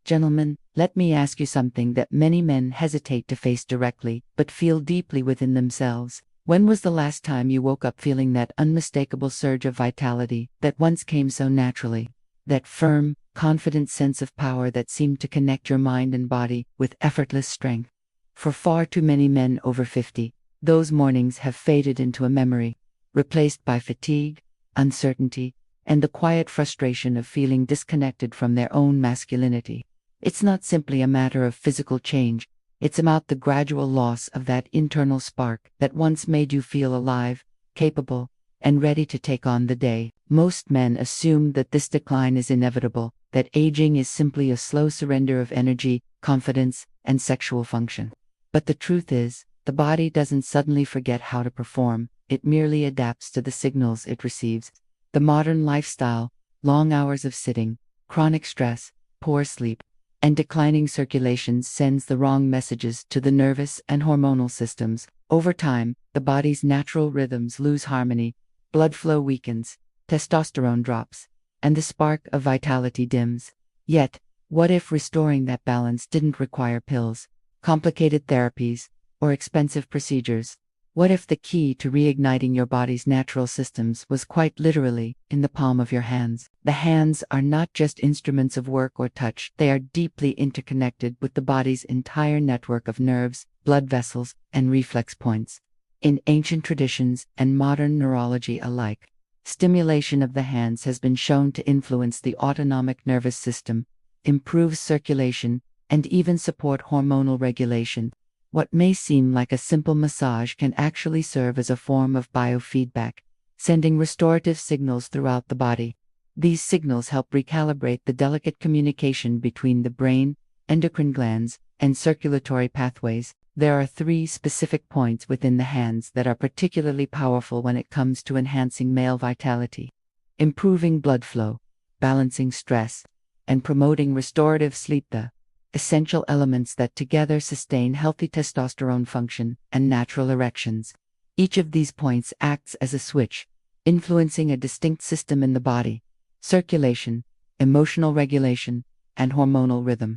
Gentlemen, let me ask you something that many men hesitate to face directly, but feel deeply within themselves. When was the last time you woke up feeling that unmistakable surge of vitality that once came so naturally? That firm, confident sense of power that seemed to connect your mind and body with effortless strength. For far too many men over 50, those mornings have faded into a memory, replaced by fatigue, uncertainty, and the quiet frustration of feeling disconnected from their own masculinity. It's not simply a matter of physical change, it's about the gradual loss of that internal spark that once made you feel alive, capable, and ready to take on the day. Most men assume that this decline is inevitable, that aging is simply a slow surrender of energy, confidence, and sexual function. But the truth is, the body doesn't suddenly forget how to perform, it merely adapts to the signals it receives. The modern lifestyle, long hours of sitting, chronic stress, poor sleep, and declining circulation sends the wrong messages to the nervous and hormonal systems. Over time, the body's natural rhythms lose harmony, blood flow weakens, testosterone drops, and the spark of vitality dims. Yet, what if restoring that balance didn't require pills, complicated therapies, or expensive procedures? What if the key to reigniting your body's natural systems was quite literally in the palm of your hands? The hands are not just instruments of work or touch, they are deeply interconnected with the body's entire network of nerves, blood vessels, and reflex points. In ancient traditions and modern neurology alike, stimulation of the hands has been shown to influence the autonomic nervous system, improve circulation, and even support hormonal regulation. What may seem like a simple massage can actually serve as a form of biofeedback, sending restorative signals throughout the body. These signals help recalibrate the delicate communication between the brain, endocrine glands, and circulatory pathways. There are 3 specific points within the hands that are particularly powerful when it comes to enhancing male vitality: improving blood flow, balancing stress, and promoting restorative sleep. The essential elements that together sustain healthy testosterone function and natural erections. Each of these points acts as a switch, influencing a distinct system in the body: circulation, emotional regulation, and hormonal rhythm.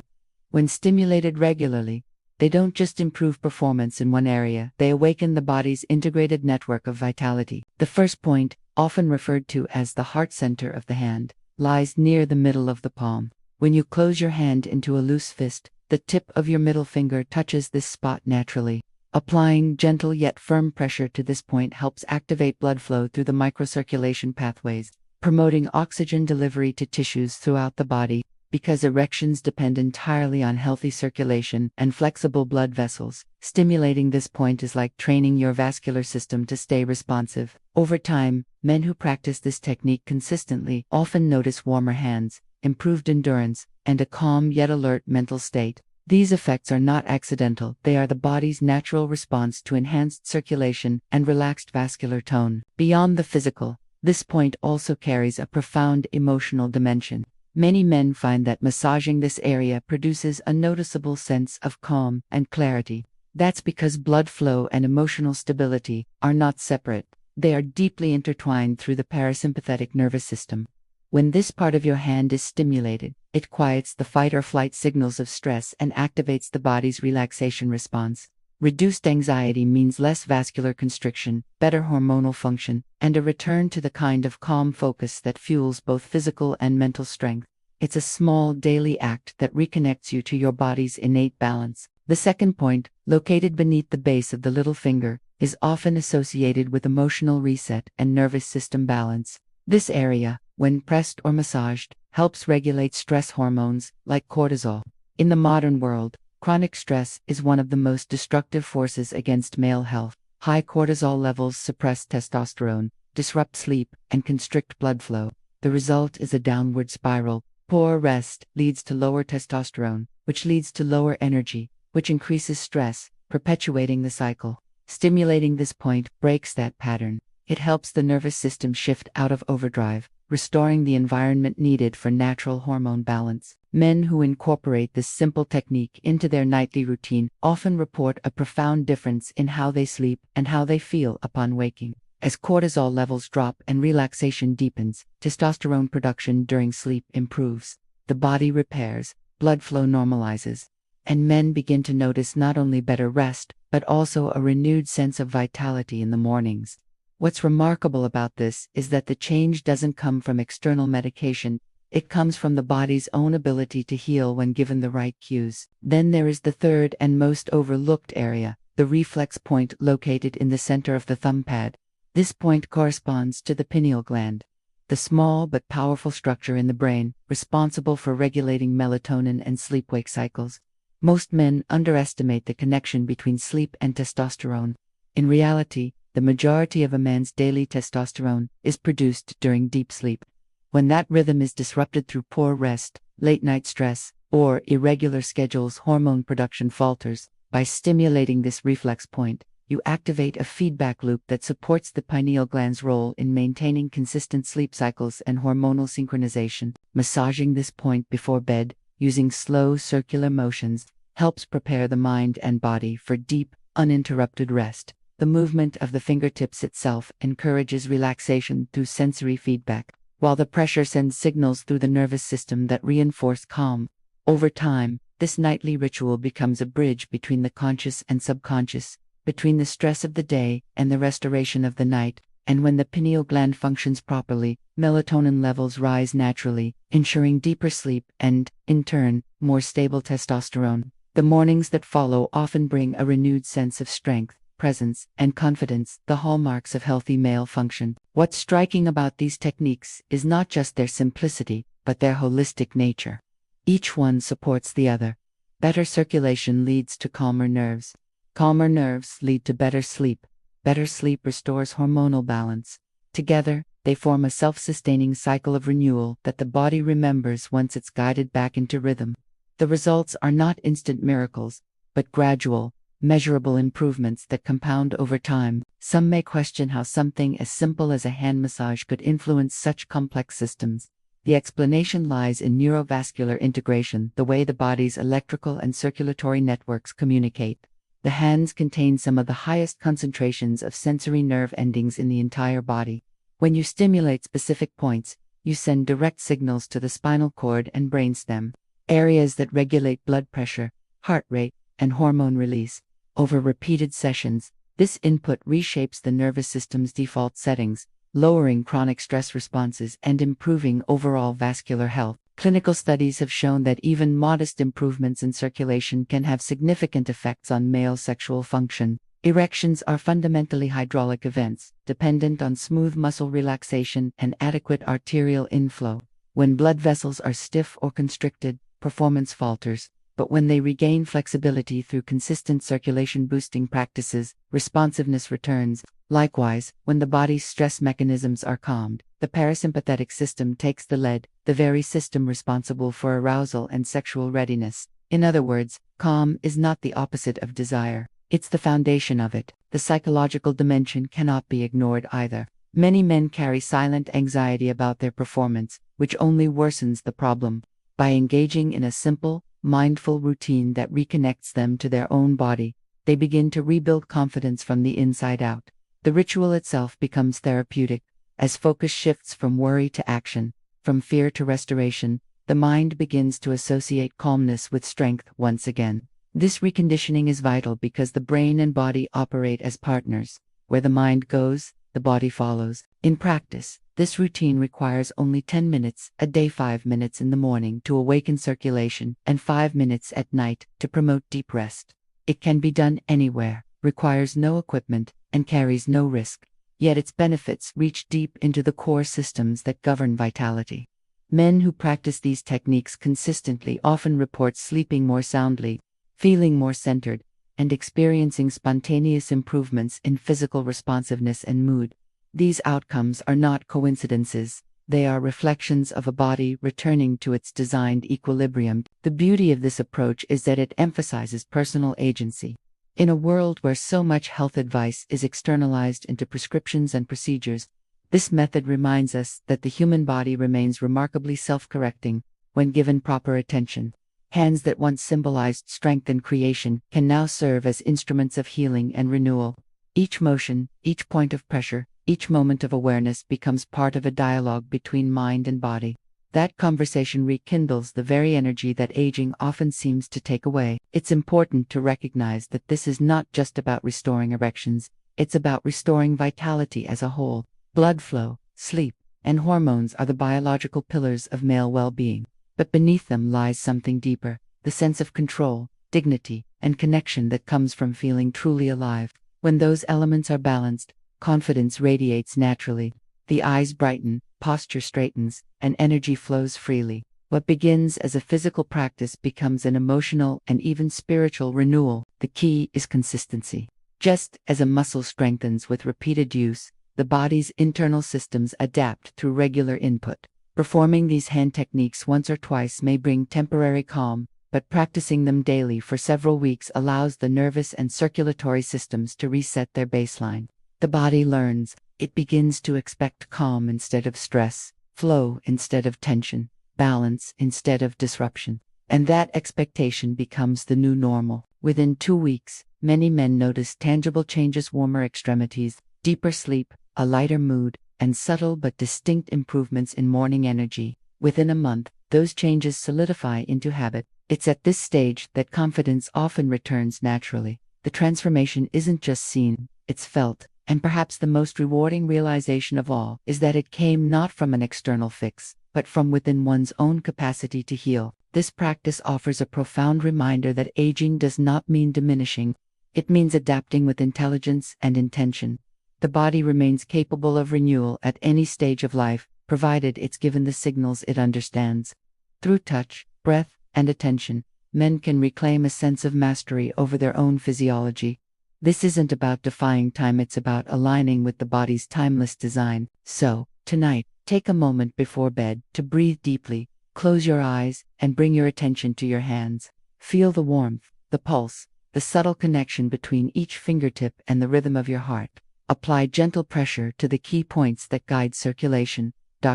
When stimulated regularly, they don't just improve performance in one area, they awaken the body's integrated network of vitality. The first point, often referred to as the heart center of the hand, lies near the middle of the palm. When you close your hand into a loose fist, the tip of your middle finger touches this spot naturally. Applying gentle yet firm pressure to this point helps activate blood flow through the microcirculation pathways, promoting oxygen delivery to tissues throughout the body. Because erections depend entirely on healthy circulation and flexible blood vessels, stimulating this point is like training your vascular system to stay responsive. Over time, men who practice this technique consistently often notice warmer hands, improved endurance, and a calm yet alert mental state. These effects are not accidental, they are the body's natural response to enhanced circulation and relaxed vascular tone. Beyond the physical, this point also carries a profound emotional dimension. Many men find that massaging this area produces a noticeable sense of calm and clarity. That's because blood flow and emotional stability are not separate, they are deeply intertwined through the parasympathetic nervous system. When this part of your hand is stimulated, it quiets the fight or flight signals of stress and activates the body's relaxation response. Reduced anxiety means less vascular constriction, better hormonal function, and a return to the kind of calm focus that fuels both physical and mental strength. It's a small daily act that reconnects you to your body's innate balance. The second point, located beneath the base of the little finger, is often associated with emotional reset and nervous system balance. This area, when pressed or massaged, helps regulate stress hormones like cortisol. In the modern world, chronic stress is one of the most destructive forces against male health. High cortisol levels suppress testosterone, disrupt sleep, and constrict blood flow. The result is a downward spiral. Poor rest leads to lower testosterone, which leads to lower energy, which increases stress, perpetuating the cycle. Stimulating this point breaks that pattern. It helps the nervous system shift out of overdrive, restoring the environment needed for natural hormone balance. Men who incorporate this simple technique into their nightly routine often report a profound difference in how they sleep and how they feel upon waking. As cortisol levels drop and relaxation deepens, testosterone production during sleep improves. The body repairs, blood flow normalizes. And men begin to notice not only better rest, but also a renewed sense of vitality in the mornings. What's remarkable about this is that the change doesn't come from external medication, it comes from the body's own ability to heal when given the right cues. Then there is the third and most overlooked area, the reflex point located in the center of the thumb pad. This point corresponds to the pineal gland, the small but powerful structure in the brain, responsible for regulating melatonin and sleep-wake cycles. Most men underestimate the connection between sleep and testosterone. In reality, the majority of a man's daily testosterone is produced during deep sleep. When that rhythm is disrupted through poor rest, late-night stress, or irregular schedules, hormone production falters. By stimulating this reflex point, you activate a feedback loop that supports the pineal gland's role in maintaining consistent sleep cycles and hormonal synchronization. Massaging this point before bed, using slow circular motions, helps prepare the mind and body for deep, uninterrupted rest. The movement of the fingertips itself encourages relaxation through sensory feedback, while the pressure sends signals through the nervous system that reinforce calm. Over time, this nightly ritual becomes a bridge between the conscious and subconscious, between the stress of the day and the restoration of the night, and when the pineal gland functions properly, melatonin levels rise naturally, ensuring deeper sleep and, in turn, more stable testosterone. The mornings that follow often bring a renewed sense of strength, presence, and confidence, the hallmarks of healthy male function. What's striking about these techniques is not just their simplicity, but their holistic nature. Each one supports the other. Better circulation leads to calmer nerves. Calmer nerves lead to better sleep. Better sleep restores hormonal balance. Together, they form a self-sustaining cycle of renewal that the body remembers once it's guided back into rhythm. The results are not instant miracles, but gradual, measurable improvements that compound over time. Some may question how something as simple as a hand massage could influence such complex systems. The explanation lies in neurovascular integration, the way the body's electrical and circulatory networks communicate. The hands contain some of the highest concentrations of sensory nerve endings in the entire body. When you stimulate specific points, you send direct signals to the spinal cord and brainstem, areas that regulate blood pressure, heart rate, and hormone release. Over repeated sessions, this input reshapes the nervous system's default settings, lowering chronic stress responses and improving overall vascular health. Clinical studies have shown that even modest improvements in circulation can have significant effects on male sexual function. Erections are fundamentally hydraulic events, dependent on smooth muscle relaxation and adequate arterial inflow. When blood vessels are stiff or constricted, performance falters. But when they regain flexibility through consistent circulation-boosting practices, responsiveness returns. Likewise, when the body's stress mechanisms are calmed, the parasympathetic system takes the lead, the very system responsible for arousal and sexual readiness. In other words, calm is not the opposite of desire. It's the foundation of it. The psychological dimension cannot be ignored either. Many men carry silent anxiety about their performance, which only worsens the problem. By engaging in a simple, mindful routine that reconnects them to their own body, they begin to rebuild confidence from the inside out. The ritual itself becomes therapeutic. As focus shifts from worry to action, from fear to restoration, the mind begins to associate calmness with strength once again. This reconditioning is vital because the brain and body operate as partners. Where the mind goes, the body follows. In practice, this routine requires only 10 minutes a day, 5 minutes in the morning to awaken circulation, and 5 minutes at night to promote deep rest. It can be done anywhere, requires no equipment, and carries no risk. Yet its benefits reach deep into the core systems that govern vitality. Men who practice these techniques consistently often report sleeping more soundly, feeling more centered, and experiencing spontaneous improvements in physical responsiveness and mood. These outcomes are not coincidences. They are reflections of a body returning to its designed equilibrium. The beauty of this approach is that it emphasizes personal agency. In a world where so much health advice is externalized into prescriptions and procedures, this method reminds us that the human body remains remarkably self-correcting when given proper attention. Hands that once symbolized strength and creation can now serve as instruments of healing and renewal. Each motion, each point of pressure, each moment of awareness becomes part of a dialogue between mind and body. That conversation rekindles the very energy that aging often seems to take away. It's important to recognize that this is not just about restoring erections, it's about restoring vitality as a whole. Blood flow, sleep, and hormones are the biological pillars of male well-being. But beneath them lies something deeper, the sense of control, dignity, and connection that comes from feeling truly alive. When those elements are balanced, confidence radiates naturally. The eyes brighten, posture straightens, and energy flows freely. What begins as a physical practice becomes an emotional and even spiritual renewal. The key is consistency. Just as a muscle strengthens with repeated use, the body's internal systems adapt through regular input. Performing these hand techniques once or twice may bring temporary calm, but practicing them daily for several weeks allows the nervous and circulatory systems to reset their baseline. The body learns. It begins to expect calm instead of stress, flow instead of tension, balance instead of disruption. And that expectation becomes the new normal. Within 2 weeks, many men notice tangible changes: warmer extremities, deeper sleep, a lighter mood, and subtle but distinct improvements in morning energy. Within a month, those changes solidify into habit. It's at this stage that confidence often returns naturally. The transformation isn't just seen, it's felt. And perhaps the most rewarding realization of all is that it came not from an external fix, but from within one's own capacity to heal. This practice offers a profound reminder that aging does not mean diminishing. It means adapting with intelligence and intention. The body remains capable of renewal at any stage of life, provided it's given the signals it understands. Through touch, breath, and attention, men can reclaim a sense of mastery over their own physiology. This isn't about defying time, it's about aligning with the body's timeless design. So, tonight, take a moment before bed to breathe deeply, close your eyes, and bring your attention to your hands. Feel the warmth, the pulse, the subtle connection between each fingertip and the rhythm of your heart. Apply gentle pressure to the key points that guide circulation,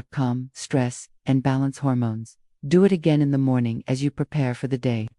calm, stress, and balance hormones. Do it again in the morning as you prepare for the day.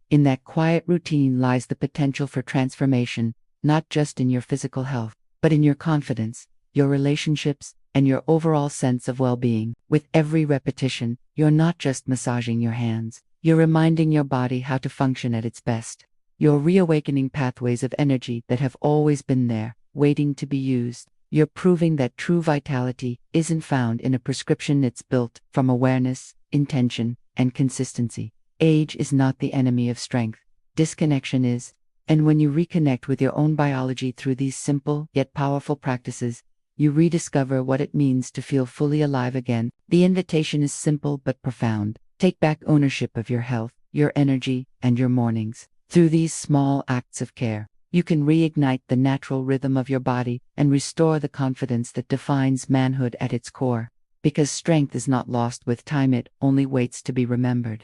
In that quiet routine lies the potential for transformation, not just in your physical health, but in your confidence, your relationships, and your overall sense of well-being. With every repetition, you're not just massaging your hands, you're reminding your body how to function at its best. You're reawakening pathways of energy that have always been there, waiting to be used. You're proving that true vitality isn't found in a prescription, it's built from awareness, intention, and consistency. Age is not the enemy of strength. Disconnection is. And when you reconnect with your own biology through these simple yet powerful practices, you rediscover what it means to feel fully alive again. The invitation is simple but profound. Take back ownership of your health, your energy, and your mornings. Through these small acts of care, you can reignite the natural rhythm of your body and restore the confidence that defines manhood at its core. Because strength is not lost with time, it only waits to be remembered.